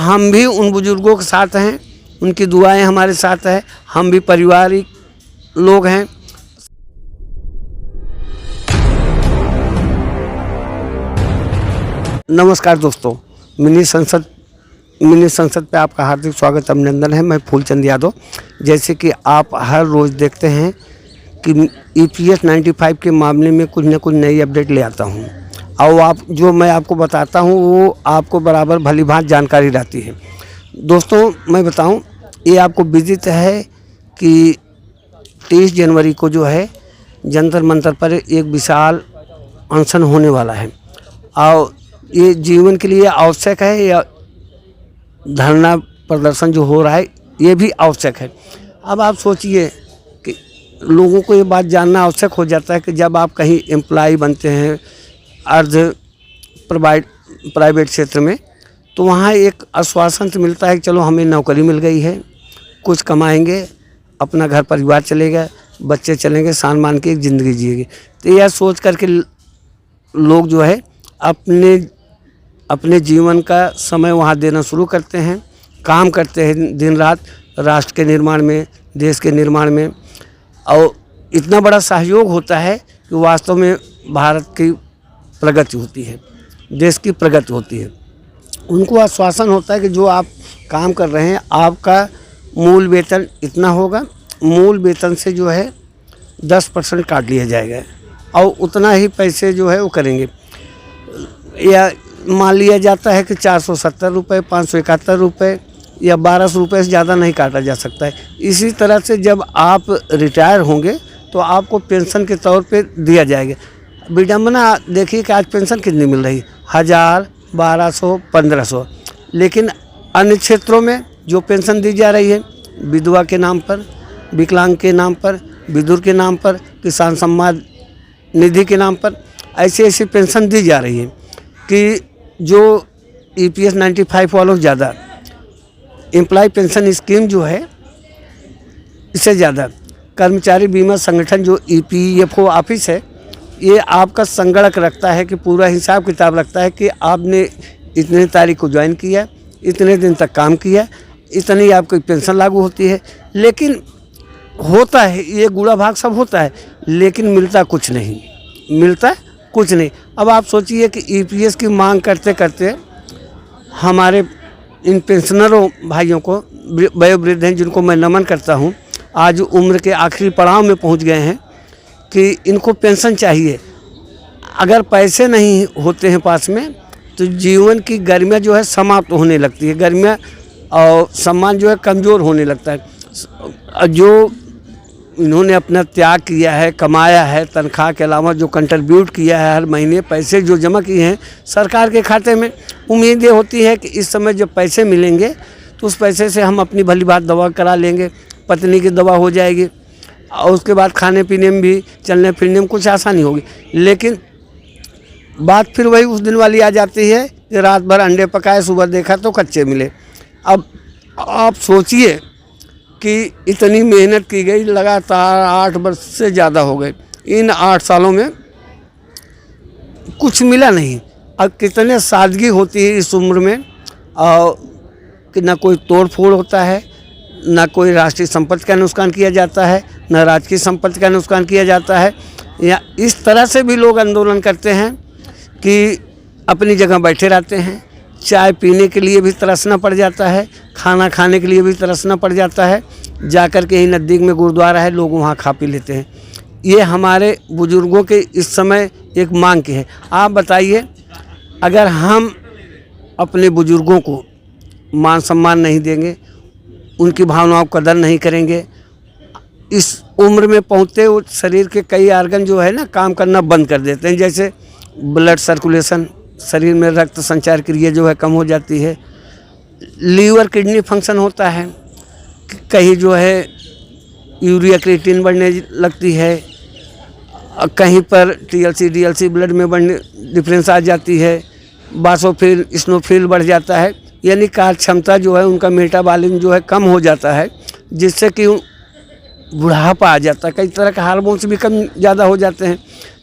हम भी उन बुज़ुर्गों के साथ हैं, उनकी दुआएं हमारे साथ है, हम भी पारिवारिक लोग हैं। नमस्कार दोस्तों, मिनी संसद पे आपका हार्दिक स्वागत अभिनंदन है। मैं फूलचंद यादव। जैसे कि आप हर रोज़ देखते हैं कि EPS 95 के मामले में कुछ न कुछ नई अपडेट ले आता हूँ, और जो मैं आपको बताता हूँ वो आपको बराबर भलीभांति जानकारी रहती है। दोस्तों मैं बताऊँ, ये आपको विदित है कि 23 जनवरी को जो है जंतर मंतर पर एक विशाल अनशन होने वाला है, और ये जीवन के लिए आवश्यक है। या धरना प्रदर्शन जो हो रहा है ये भी आवश्यक है। अब आप सोचिए कि लोगों को ये बात जानना आवश्यक हो जाता है कि जब आप कहीं एम्प्लॉय बनते हैं अर्ध प्राइवेट क्षेत्र में, तो वहाँ एक आश्वासन तो मिलता है कि चलो हमें नौकरी मिल गई है, कुछ कमाएंगे, अपना घर परिवार चलेगा, बच्चे चलेंगे, शान मान के एक ज़िंदगी जिएंगे। तो यह सोच करके लोग जो है अपने जीवन का समय वहाँ देना शुरू करते हैं, काम करते हैं दिन रात राष्ट्र के निर्माण में, देश के निर्माण में, और इतना बड़ा सहयोग होता है कि वास्तव में भारत की प्रगति होती है, देश की प्रगति होती है। उनको आश्वासन होता है कि जो आप काम कर रहे हैं आपका मूल वेतन इतना होगा, मूल वेतन से जो है 10% काट लिया जाएगा और उतना ही पैसे जो है वो करेंगे। या मान लिया जाता है कि 470 रुपये, 571 रुपये या 1200 रुपये से ज़्यादा नहीं काटा जा सकता है। इसी तरह से जब आप रिटायर होंगे तो आपको पेंशन के तौर पे दिया जाएगा। विडम्बना देखिए कि आज पेंशन कितनी मिल रही है, 1000, 1200, 1500। लेकिन अन्य क्षेत्रों में जो पेंशन दी जा रही है, विधवा के नाम पर, विकलांग के नाम पर, विधुर के नाम पर, किसान सम्मान निधि के नाम पर, ऐसी पेंशन दी जा रही है कि जो EPS 95 वालों से ज़्यादा एम्प्लॉय पेंशन स्कीम जो है, इससे ज़्यादा कर्मचारी बीमा संगठन जो EPFO ऑफिस है, ये आपका संगणक रखता है कि पूरा हिसाब किताब रखता है कि आपने इतने तारीख को ज्वाइन किया, इतने दिन तक काम किया, इतनी आपकी पेंशन लागू होती है। लेकिन होता है ये गुड़ा भाग सब होता है, लेकिन मिलता कुछ नहीं। अब आप सोचिए कि EPS की मांग करते करते हमारे इन पेंशनरों भाइयों को, वयोवृद्ध हैं जिनको मैं नमन करता हूँ, आज उम्र के आखिरी पड़ाव में पहुँच गए हैं कि इनको पेंशन चाहिए। अगर पैसे नहीं होते हैं पास में तो जीवन की गर्मियाँ जो है समाप्त होने लगती है, गर्मियाँ और सम्मान जो है कमज़ोर होने लगता है। जो इन्होंने अपना त्याग किया है, कमाया है, तनख्वाह के अलावा जो कंट्रीब्यूट किया है, हर महीने पैसे जो जमा किए हैं सरकार के खाते में, उम्मीद ये होती है कि इस समय जब पैसे मिलेंगे तो उस पैसे से हम अपनी भली बात दवा करा लेंगे, पत्नी की दवा हो जाएगी, और उसके बाद खाने पीने में भी, चलने फिरने में कुछ आसानी होगी। लेकिन बात फिर वही उस दिन वाली आ जाती है कि रात भर अंडे पकाए, सुबह देखा तो कच्चे मिले। अब आप सोचिए कि इतनी मेहनत की गई, लगातार 8 वर्ष से ज़्यादा हो गए, इन 8 सालों में कुछ मिला नहीं। अब कितने सादगी होती है इस उम्र में, और कि ना कोई तोड़ फोड़ होता है, ना कोई राष्ट्रीय संपत्ति का नुकसान किया जाता है, ना राजकीय संपत्ति का नुकसान किया जाता है। या इस तरह से भी लोग आंदोलन करते हैं कि अपनी जगह बैठे रहते हैं, चाय पीने के लिए भी तरसना पड़ जाता है, खाना खाने के लिए भी तरसना पड़ जाता है, जाकर के ही नज़दीक में गुरुद्वारा है, लोग वहाँ खा पी लेते हैं। ये हमारे बुज़ुर्गों के इस समय एक मांग की है। आप बताइए, अगर हम अपने बुज़ुर्गों को मान सम्मान नहीं देंगे, उनकी भावनाओं का कदर नहीं करेंगे, इस उम्र में पहुँचते वो शरीर के कई आर्गन जो है ना काम करना बंद कर देते हैं। जैसे ब्लड सर्कुलेशन, शरीर में रक्त संचार क्रिया जो है कम हो जाती है, लीवर किडनी फंक्शन होता है, कहीं जो है यूरिया क्रिएटिन बढ़ने लगती है, कहीं पर TLC DLC ब्लड में बढ़ने डिफरेंस आ जाती है, बासोफिल स्नोफिल बढ़ जाता है, यानी कार्य क्षमता जो है उनका मेटाबॉलिज्म जो है कम हो जाता है, जिससे कि बुढ़ापा आ जाता है, कई तरह के हार्मोन्स भी कम ज़्यादा हो जाते हैं।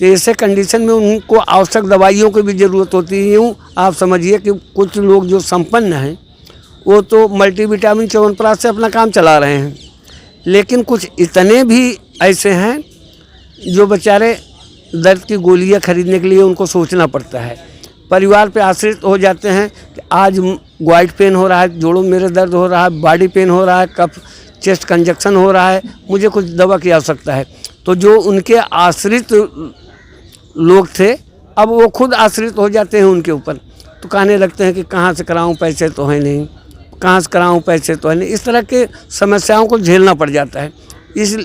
तो ऐसे कंडीशन में उनको आवश्यक दवाइयों की भी ज़रूरत होती है। यूँ आप समझिए कि कुछ लोग जो संपन्न हैं वो तो मल्टीविटामिन च्यवनप्राश से अपना काम चला रहे हैं। लेकिन कुछ इतने भी ऐसे हैं जो बेचारे दर्द की गोलियां खरीदने के लिए उनको सोचना पड़ता है, परिवार पे आश्रित हो जाते हैं कि आज ग्वाइट पेन हो रहा है, जोड़ों में मेरे दर्द हो रहा है, बॉडी पेन हो रहा है, कफ चेस्ट कंजक्शन हो रहा है, मुझे कुछ दवा की आवश्यकता है। तो जो उनके आश्रित लोग थे अब वो खुद आश्रित हो जाते हैं उनके ऊपर, तो कहने लगते हैं कि कहाँ से कराऊं, पैसे तो है नहीं, कहाँ से कराऊं, पैसे तो है नहीं। इस तरह के समस्याओं को झेलना पड़ जाता है। इस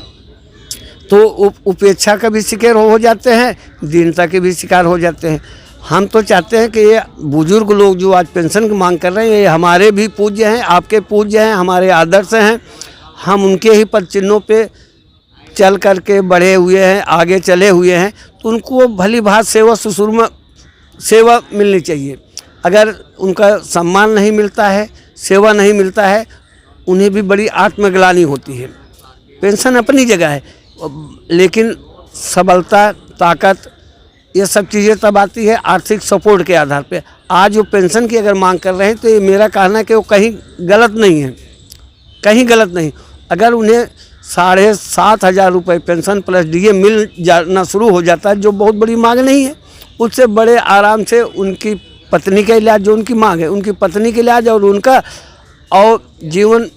तो उपेक्षा का भी शिकार हो जाते हैं, दीनता के भी शिकार हो जाते हैं। हम तो चाहते हैं कि ये बुजुर्ग लोग जो आज पेंशन की मांग कर रहे हैं, ये हमारे भी पूज्य हैं, आपके पूज्य हैं, हमारे आदर्श हैं। हम उनके ही पद चिन्हों पे चल कर के बढ़े हुए हैं, आगे चले हुए हैं, तो उनको भली भांत सेवा सुश्रूषा सेवा मिलनी चाहिए। अगर उनका सम्मान नहीं मिलता है, सेवा नहीं मिलता है, उन्हें भी बड़ी आत्मग्लानि होती है। पेंशन अपनी जगह है, लेकिन सबलता, ताकत, ये सब चीज़ें तब आती है आर्थिक सपोर्ट के आधार पे। आज जो पेंशन की अगर मांग कर रहे हैं तो ये मेरा कहना है कि वो कहीं गलत नहीं है, कहीं गलत नहीं। अगर उन्हें 7,500 रुपये पेंशन प्लस डीए मिल जाना शुरू हो जाता है, जो बहुत बड़ी मांग नहीं है, उससे बड़े आराम से उनकी पत्नी का इलाज, जो उनकी मांग है उनकी पत्नी के इलाज और उनका और जीवन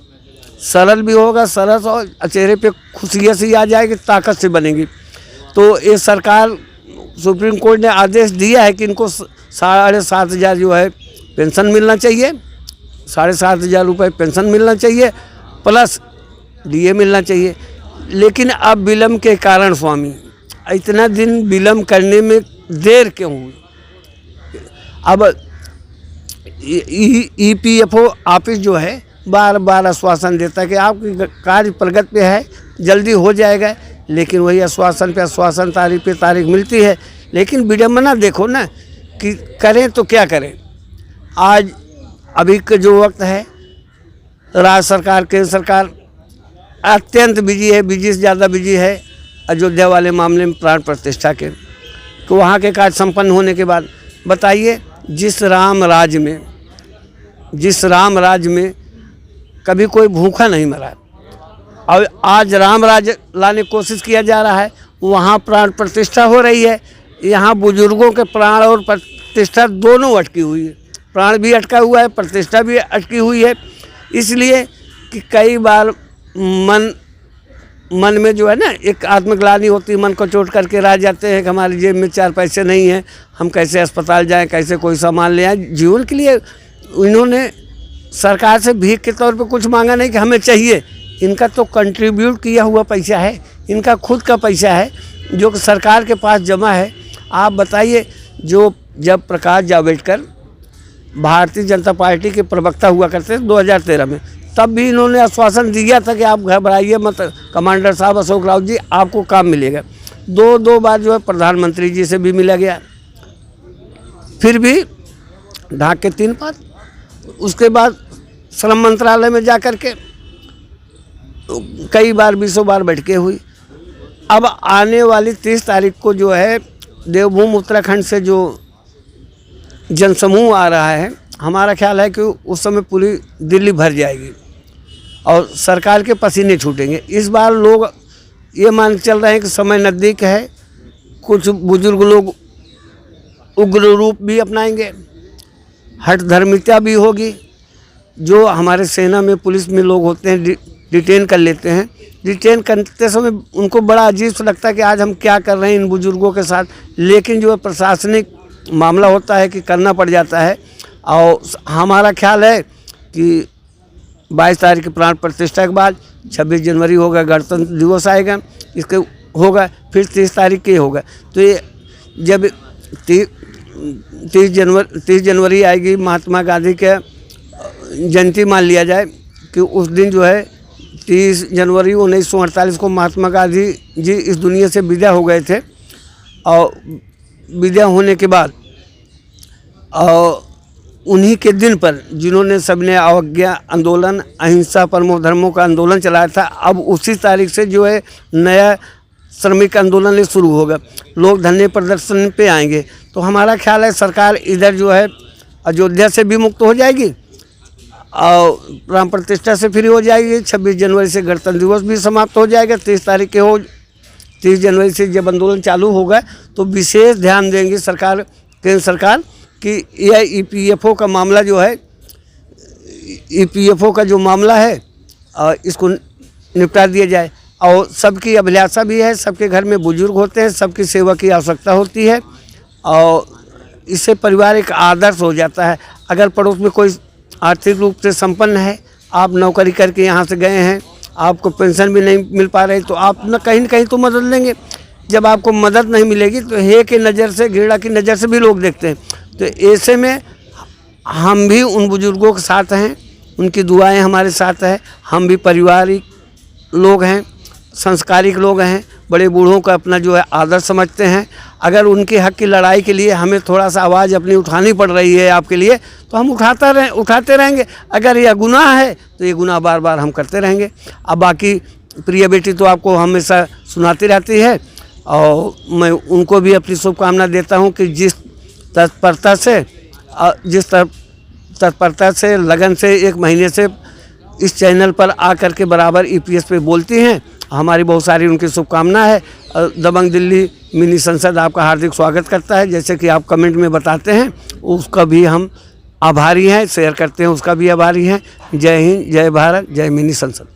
सरल भी होगा, सरस, और चेहरे पे खुशियाँ सी आ जाएगी, ताकत से बनेगी। तो ये सरकार, सुप्रीम कोर्ट ने आदेश दिया है कि इनको 7,500 जो है पेंशन मिलना चाहिए, 7,500 रुपये पेंशन मिलना चाहिए, प्लस डीए मिलना चाहिए। लेकिन अब विलम्ब के कारण स्वामी, इतना दिन विलम्ब करने में देर क्यों हुई? अब EPFO ऑफिस जो है बार बार आश्वासन देता है कि आपकी कार्य प्रगति पे है, जल्दी हो जाएगा, लेकिन वही आश्वासन पे आश्वासन, तारीख पे तारीख मिलती है। लेकिन विडम्बना देखो ना कि करें तो क्या करें। आज अभी का जो वक्त है, राज्य सरकार, केंद्र सरकार अत्यंत बिजी है, बिजी से ज़्यादा बिजी है अयोध्या वाले मामले में, प्राण प्रतिष्ठा के। तो वहाँ के कार्य संपन्न होने के बाद बताइए, जिस राम राज्य में कभी कोई भूखा नहीं मरा, और आज राम राज्य लाने की कोशिश किया जा रहा है, वहाँ प्राण प्रतिष्ठा हो रही है। यहाँ बुजुर्गों के प्राण और प्रतिष्ठा दोनों अटकी हुई है, प्राण भी अटका हुआ है, प्रतिष्ठा भी अटकी हुई है। इसलिए कि कई बार मन में जो है ना एक आत्मग्लानि होती है, मन को चोट करके रह जाते हैं कि हमारी जेब में 4 पैसे नहीं हैं, हम कैसे अस्पताल जाएं, कैसे कोई सामान ले आएं। जीवन के लिए इन्होंने सरकार से भीख के तौर पे कुछ मांगा नहीं कि हमें चाहिए, इनका तो कंट्रीब्यूट किया हुआ पैसा है, इनका खुद का पैसा है जो सरकार के पास जमा है। आप बताइए, जो जब प्रकाश जावड़ेकर भारतीय जनता पार्टी के प्रवक्ता हुआ करते थे 2013 में, तब भी इन्होंने आश्वासन दिया था कि आप घबराइए मत कमांडर साहब अशोक राउत जी, आपको काम मिलेगा। 2 बार जो है प्रधानमंत्री जी से भी मिला गया, फिर भी ढाक के 3 बार। उसके बाद श्रम मंत्रालय में जा कर के कई बार 20 बार बैठकें हुई। अब आने वाली 30 तारीख को जो है देवभूमि उत्तराखंड से जो जनसमूह आ रहा है, हमारा ख्याल है कि उस समय पूरी दिल्ली भर जाएगी और सरकार के पसीने छूटेंगे। इस बार लोग ये मान के चल रहे हैं कि समय नज़दीक है। कुछ बुजुर्ग लोग उग्र रूप भी अपनाएंगे, हठधर्मिता भी होगी। जो हमारे सेना में, पुलिस में लोग होते हैं, डिटेन कर लेते हैं। डिटेन करते समय उनको बड़ा अजीब सा लगता है कि आज हम क्या कर रहे हैं इन बुजुर्गों के साथ, लेकिन जो प्रशासनिक मामला होता है कि करना पड़ जाता है। और हमारा ख्याल है कि 22 तारीख की प्राण प्रतिष्ठा के बाद 26 जनवरी होगा, गणतंत्र दिवस आएगा, इसके होगा, फिर 30 तारीख के होगा। तो ये जब 30 जनवरी आएगी, महात्मा गांधी के जयंती मान लिया जाए कि उस दिन जो है 30 जनवरी 1948 को महात्मा गांधी जी इस दुनिया से विदा हो गए थे। और विदा होने के बाद और उन्हीं के दिन पर जिन्होंने सबने अवज्ञा आंदोलन, अहिंसा परमो धर्मों का आंदोलन चलाया था, अब उसी तारीख से जो है नया श्रमिक आंदोलन शुरू होगा। लोग धरने प्रदर्शन पे आएंगे। तो हमारा ख्याल है सरकार इधर जो है अयोध्या से भी मुक्त हो जाएगी और प्राण प्रतिष्ठा से फ्री हो जाएगी। 26 जनवरी से गणतंत्र दिवस भी समाप्त हो जाएगा। 30 तारीख के 30 जनवरी से जब आंदोलन चालू होगा तो विशेष ध्यान देंगी सरकार, केंद्र सरकार, कि यह EPFO का मामला जो है, EPFO का जो मामला है इसको निपटा दिया जाए। और सबकी अभिलाषा भी है, सबके घर में बुजुर्ग होते हैं, सबकी सेवा की आवश्यकता होती है और इससे परिवार एक आदर्श हो जाता है। अगर पड़ोस में कोई आर्थिक रूप से संपन्न है, आप नौकरी करके यहाँ से गए हैं, आपको पेंशन भी नहीं मिल पा रही, तो आप न कहीं तो मदद लेंगे। जब आपको मदद नहीं मिलेगी तो हे की नज़र से, घृणा की नज़र से भी लोग देखते हैं। तो ऐसे में हम भी उन बुजुर्गों के साथ हैं, उनकी दुआएं हमारे साथ है। हम भी पारिवारिक लोग हैं, संस्कारिक लोग हैं, बड़े बूढ़ों का अपना जो है आदर समझते हैं। अगर उनके हक की लड़ाई के लिए हमें थोड़ा सा आवाज़ अपनी उठानी पड़ रही है आपके लिए, तो हम उठाते रहेंगे। अगर यह गुनाह है तो ये गुनाह बार बार हम करते रहेंगे। अब बाकी प्रिय बेटी तो आपको हमेशा सुनाती रहती है और मैं उनको भी अपनी शुभकामना देता हूँ कि जिस तत्परता से लगन से 1 महीने से इस चैनल पर आकर के बराबर EPS पे बोलती हैं, हमारी बहुत सारी उनकी शुभकामना है। दबंग दिल्ली मिनी संसद आपका हार्दिक स्वागत करता है, जैसे कि आप कमेंट में बताते हैं, उसका भी हम आभारी हैं, शेयर करते हैं उसका भी आभारी हैं। जय हिंद, जय भारत, जय मिनी संसद।